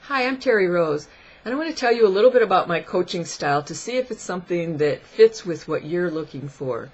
Hi, I'm Teri Rose, and I want to tell you a little bit about my coaching style to see if it's something that fits with what you're looking for.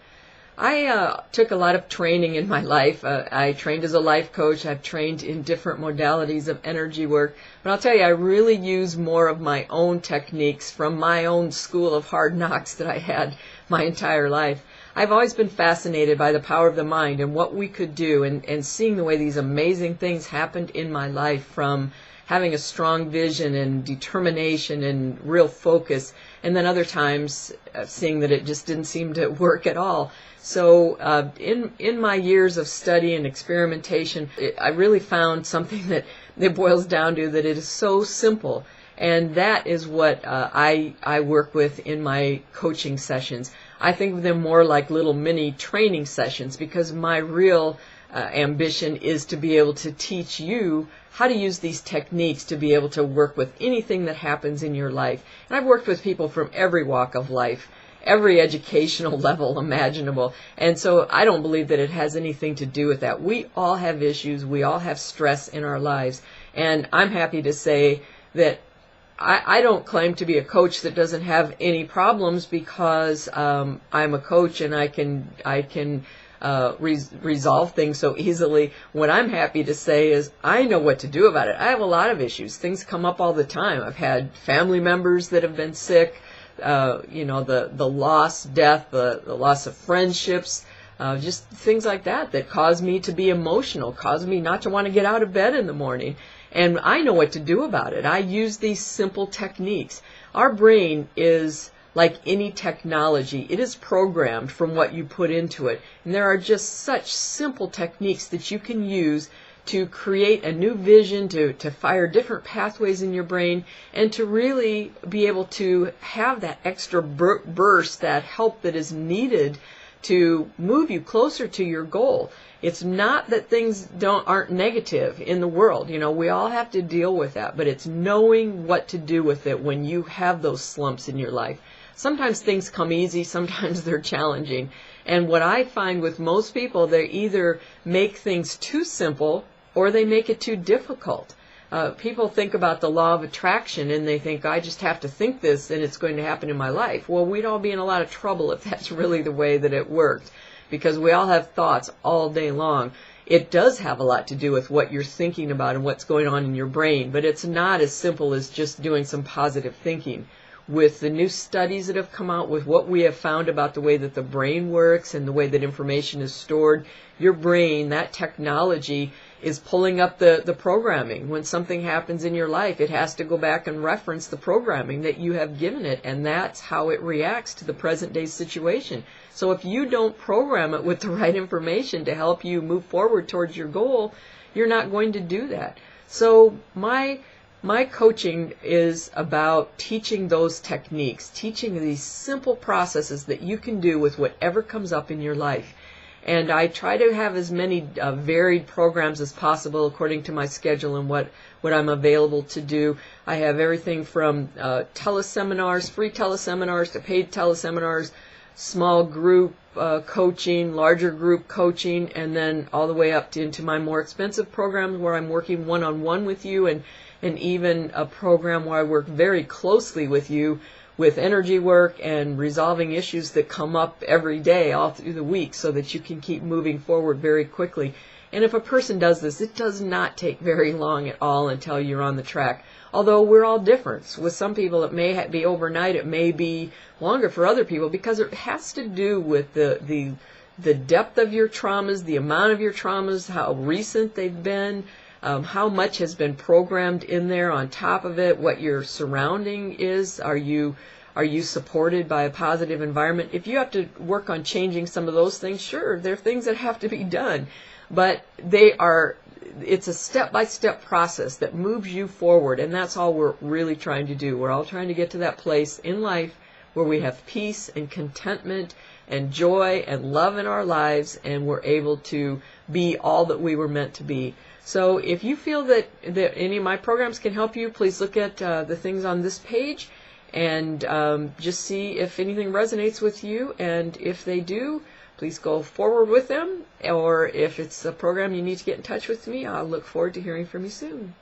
I took a lot of training in my life. I trained as a life coach. I've trained in different modalities of energy work. But I'll tell you, I really use more of my own techniques from my own school of hard knocks that I had my entire life. I've always been fascinated by the power of the mind and what we could do, and seeing the way these amazing things happened in my life, from having a strong vision and determination and real focus, and then other times seeing that it just didn't seem to work at all. So in my years of study and experimentation, I really found something that boils down to that it is so simple, and that is what I work with in my coaching sessions. I think of them more like little mini training sessions, because my real ambition is to be able to teach you how to use these techniques to be able to work with anything that happens in your life. And I've worked with people from every walk of life, every educational level imaginable. And so I don't believe that it has anything to do with that. We all have issues. We all have stress in our lives. And I'm happy to say that I don't claim to be a coach that doesn't have any problems, because I'm a coach and I can resolve things so easily. What I'm happy to say is I know what to do about it. I have a lot of issues. Things come up all the time. I've had family members that have been sick, the loss, death, the loss of friendships, just things like that cause me to be emotional, cause me not to want to get out of bed in the morning. And I know what to do about it. I use these simple techniques. Our brain is like any technology. It is programmed from what you put into it. And there are just such simple techniques that you can use to create a new vision, to fire different pathways in your brain, and to really be able to have that extra burst, that help that is needed to move you closer to your goal. It's not that things aren't negative in the world. We all have to deal with that, but it's knowing what to do with it when you have those slumps in your life. Sometimes things come easy, sometimes they're challenging. And what I find with most people, they either make things too simple or they make it too difficult. People think about the law of attraction and they think, I just have to think this and it's going to happen in my life. Well, we'd all be in a lot of trouble if that's really the way that it worked, because we all have thoughts all day long. It does have a lot to do with what you're thinking about and what's going on in your brain, but it's not as simple as just doing some positive thinking. With the new studies that have come out, with what we have found about the way that the brain works and the way that information is stored, your brain, that technology, is pulling up the programming. When something happens in your life, it has to go back and reference the programming that you have given it, and that's how it reacts to the present day situation. So if you don't program it with the right information to help you move forward towards your goal, you're not going to do that. So my coaching is about teaching those techniques, teaching these simple processes that you can do with whatever comes up in your life. And I try to have as many varied programs as possible according to my schedule and what I'm available to do. I have everything from teleseminars, free teleseminars, to paid teleseminars, small group coaching, larger group coaching, and then all the way up into my more expensive programs where I'm working one-on-one with you, and even a program where I work very closely with you with energy work and resolving issues that come up every day all through the week, so that you can keep moving forward very quickly. And if a person does this, it does not take very long at all until you're on the track. Although we're all different. With some people it may be overnight, it may be longer for other people, because it has to do with the depth of your traumas, the amount of your traumas, how recent they've been, how much has been programmed in there on top of it, what your surrounding is. Are you supported by a positive environment? If you have to work on changing some of those things, sure, there are things that have to be done, but it's a step-by-step process that moves you forward, and that's all we're really trying to do. We're all trying to get to that place in life where we have peace and contentment and joy and love in our lives, and we're able to be all that we were meant to be. So if you feel that any of my programs can help you, please look at the things on this page and just see if anything resonates with you. And if they do, please go forward with them. Or if it's a program you need to get in touch with me, I'll look forward to hearing from you soon.